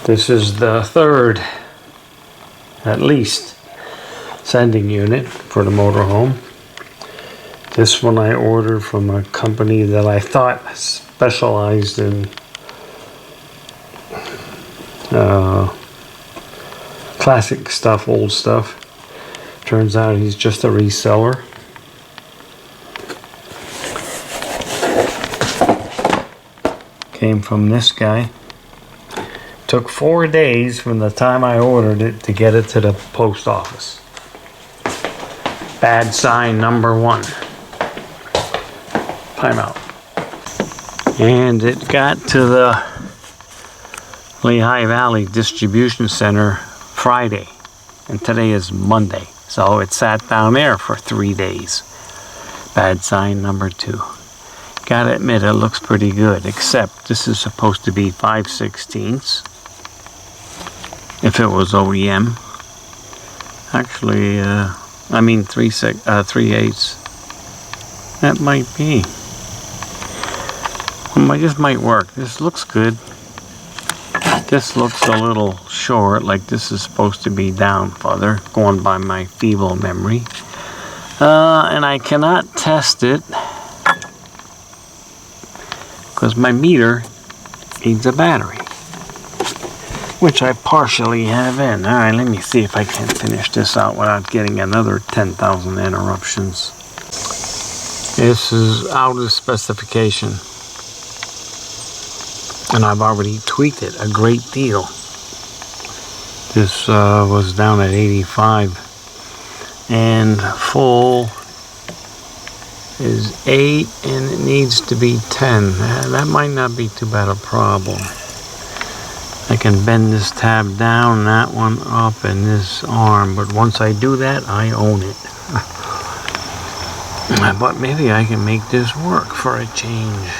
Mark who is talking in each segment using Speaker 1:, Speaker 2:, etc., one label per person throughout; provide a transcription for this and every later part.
Speaker 1: This is the third, at least, sending unit for the motorhome. This one I ordered from a company that I thought specialized in classic stuff, old stuff. Turns out he's just a reseller. Came from this guy. Took 4 days from the time I ordered it to get it to the post office. Bad sign number 1. Timeout. And it got to the Lehigh Valley Distribution Center Friday. And today is Monday. So it sat down there for 3 days. Bad sign number 2. Gotta admit, it looks pretty good, except this is supposed to be 5/16 if it was OEM. Actually, I mean 3/8. That might be. This might work. This looks good. This looks a little short, like this is supposed to be down further, going by my feeble memory. And I cannot test it because my meter needs a battery, which I partially have in. Alright, let me see if I can finish this out without getting another 10,000 interruptions. This is out of specification, and I've already tweaked it a great deal. This was down at 85, and full is 8, and it needs to be 10. That might not be too bad a problem. I can bend this tab down, that one up, and this arm, but once I do that, I own it. But maybe I can make this work for a change.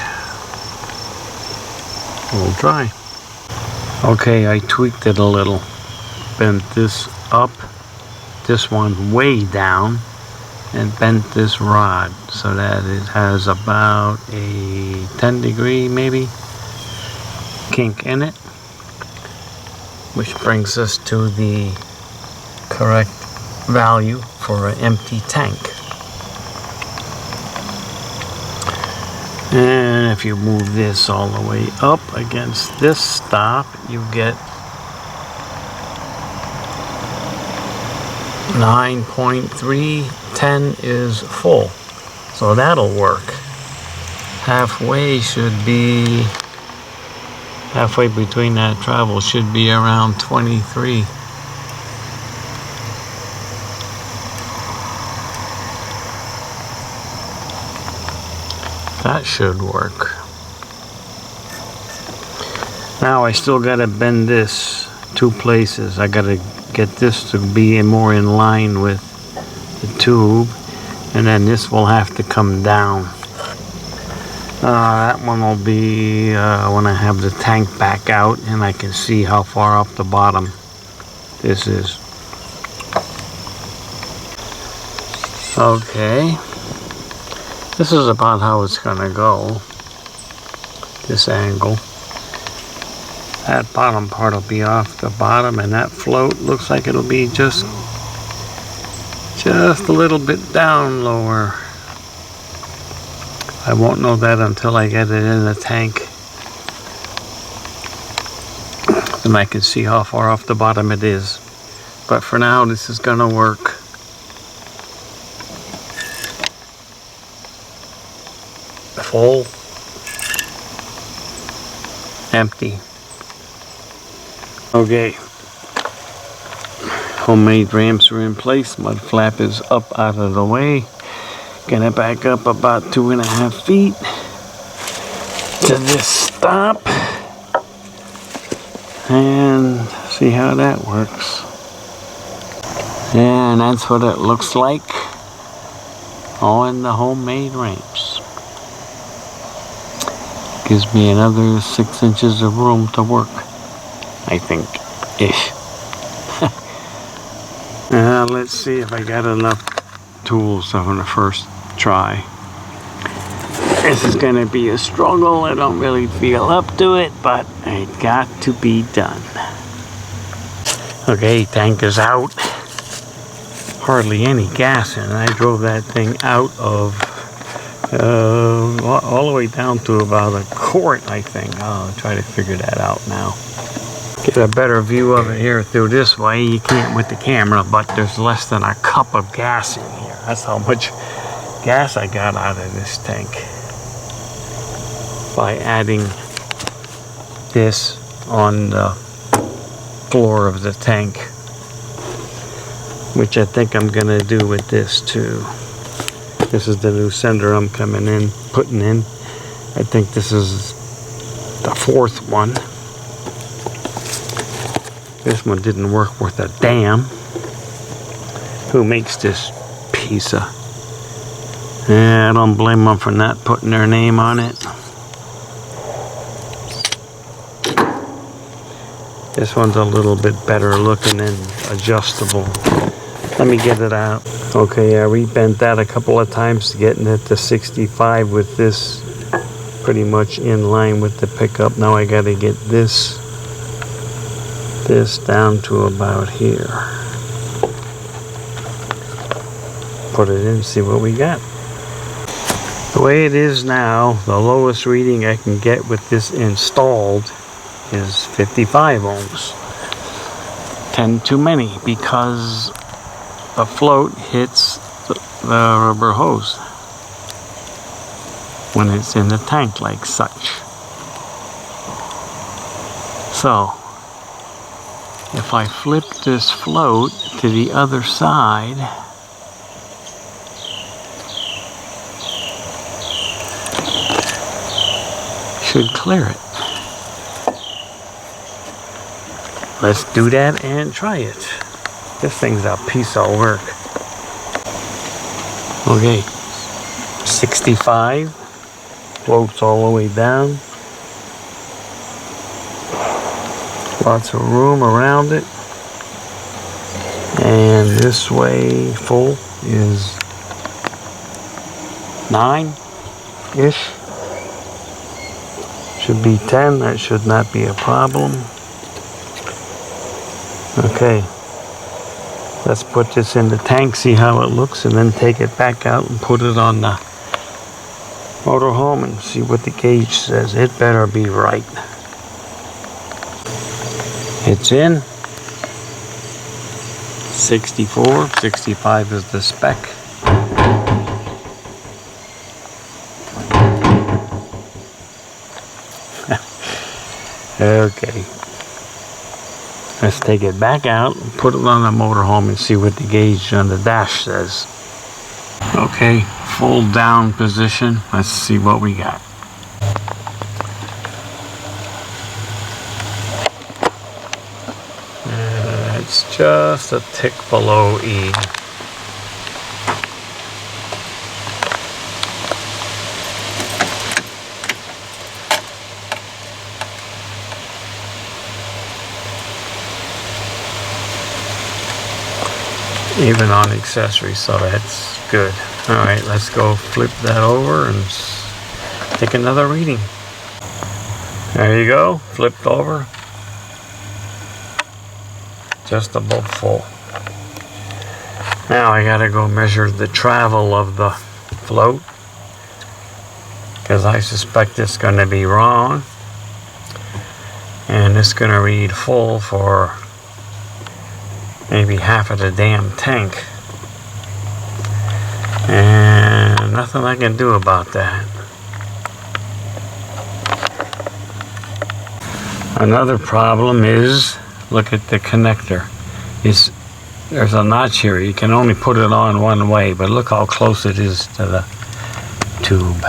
Speaker 1: We'll try. Okay, I tweaked it a little. Bent this up, this one way down, and bent this rod so that it has about a 10-degree maybe kink in it, which brings us to the correct value for an empty tank. And if you move this all the way up against this stop, you get 9.3. 10 is full, so that'll work. Halfway between that travel should be around 23. That should work. Now I still gotta bend this 2 places. I gotta get this to be more in line with the tube, and then this will have to come down. That one will be when I have the tank back out and I can see how far up the bottom this is. Okay, this is about how it's gonna go. This angle. That bottom part will be off the bottom, and that float looks like it'll be just a little bit down lower. I won't know that until I get it in the tank. Then I can see how far off the bottom it is. But for now, this is gonna work. Full. Empty. Okay. Homemade ramps are in place. Mud flap is up out of the way. Gonna back up about 2.5 feet to this stop and see how that works. And that's what it looks like on the homemade ramps. Gives me another 6 inches of room to work, I think, ish. Let's see if I got enough tools on the first try. This is going to be a struggle. I don't really feel up to it, but it got to be done. Okay, tank is out. Hardly any gas in it. I drove that thing out of all the way down to about a quart, I think. I'll try to figure that out now. Get a better view of it here through this way. You can't with the camera, but there's less than a cup of gas in here. That's how much gas I got out of this tank by adding this on the floor of the tank, which I think I'm gonna do with this too. This is the new sender I'm putting in. I think this is the 4th one. This one didn't work worth a damn. Who makes this piece of... Yeah, I don't blame them for not putting their name on it. This one's a little bit better looking and adjustable. Let me get it out. Okay, I rebent that a couple of times to getting it to 65 with this pretty much in line with the pickup. Now I gotta get this down to about here. Put it in, see what we got. The way it is now, the lowest reading I can get with this installed is 55 ohms. 10 too many because the float hits the rubber hose when it's in the tank like such. So if I flip this float to the other side, should clear it. Let's do that and try it. This thing's a piece of work. Okay, 65, floats all the way down. Lots of room around it. And this way full is 9-ish. Should be 10, that should not be a problem. Okay, let's put this in the tank, see how it looks, and then take it back out and put it on the motorhome and see what the gauge says. It better be right. It's in. 64, 65 is the spec. Okay. Let's take it back out and put it on the motorhome and see what the gauge on the dash says. Okay, full down position. Let's see what we got. It's just a tick below E. Even on accessories, so that's good. All right, let's go flip that over and take another reading. There you go, flipped over. Just above full. Now I gotta go measure the travel of the float, because I suspect it's gonna be wrong. And it's gonna read full for maybe half of the damn tank. And nothing I can do about that. Another problem is, look at the connector. There's a notch here. You can only put it on one way, but look how close it is to the tube.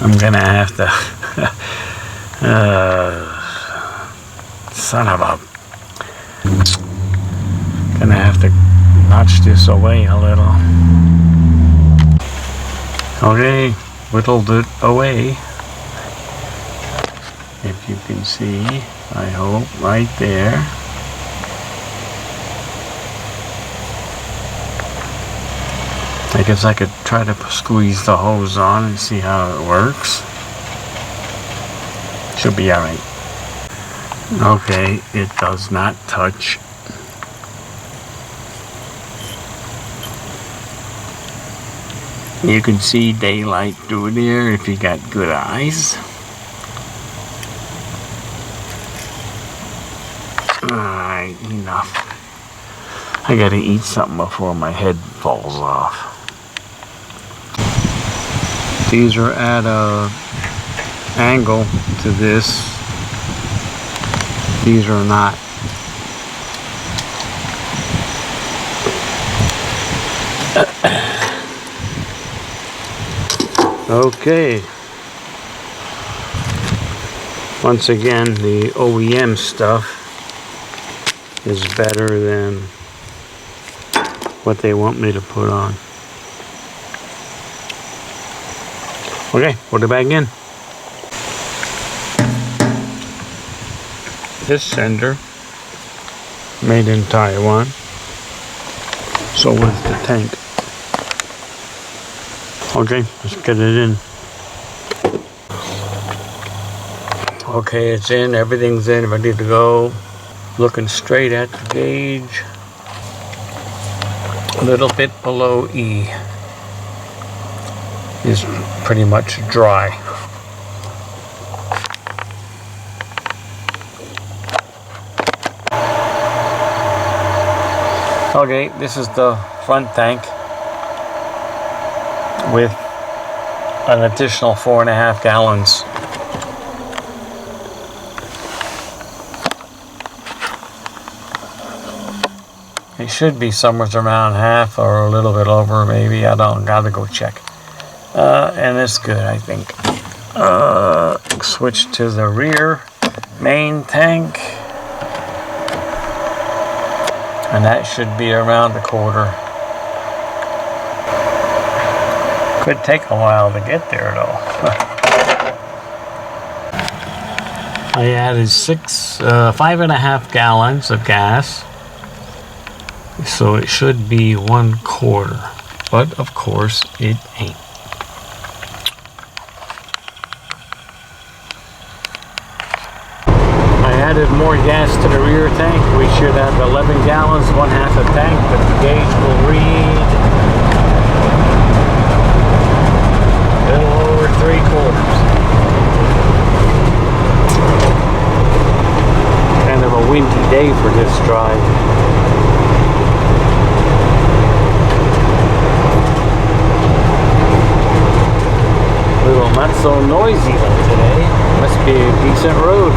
Speaker 1: I'm gonna have to son of a... Gonna have to notch this away a little. Okay, whittled it away. If you can see, I hope, right there. I guess I could try to squeeze the hose on and see how it works. Should be alright. Okay, it does not touch. You can see daylight through there if you got good eyes. Alright, enough. I gotta eat something before my head falls off. These are at a angle to this. These are not. Okay. Once again, the OEM stuff is better than what they want me to put on. Okay, put it back in. This sender, made in Taiwan. So was the tank. Okay, let's get it in. Okay, it's in, everything's in, ready to go. Looking straight at the gauge. A little bit below E. Is pretty much dry. Okay, this is the front tank with an additional 4.5 gallons. It should be somewhere around half or a little bit over, maybe. I don't, gotta go check. And it's good, I think. Switch to the rear main tank. And that should be around a quarter. Could take a while to get there though. I added 5.5 gallons of gas. So it should be 1/4. But of course it ain't. Added more gas to the rear tank. We should have 11 gallons, 1/2 a tank, but the gauge will read a little over 3/4. Kind of a windy day for this drive. A little not so noisy though today. Must be a decent road.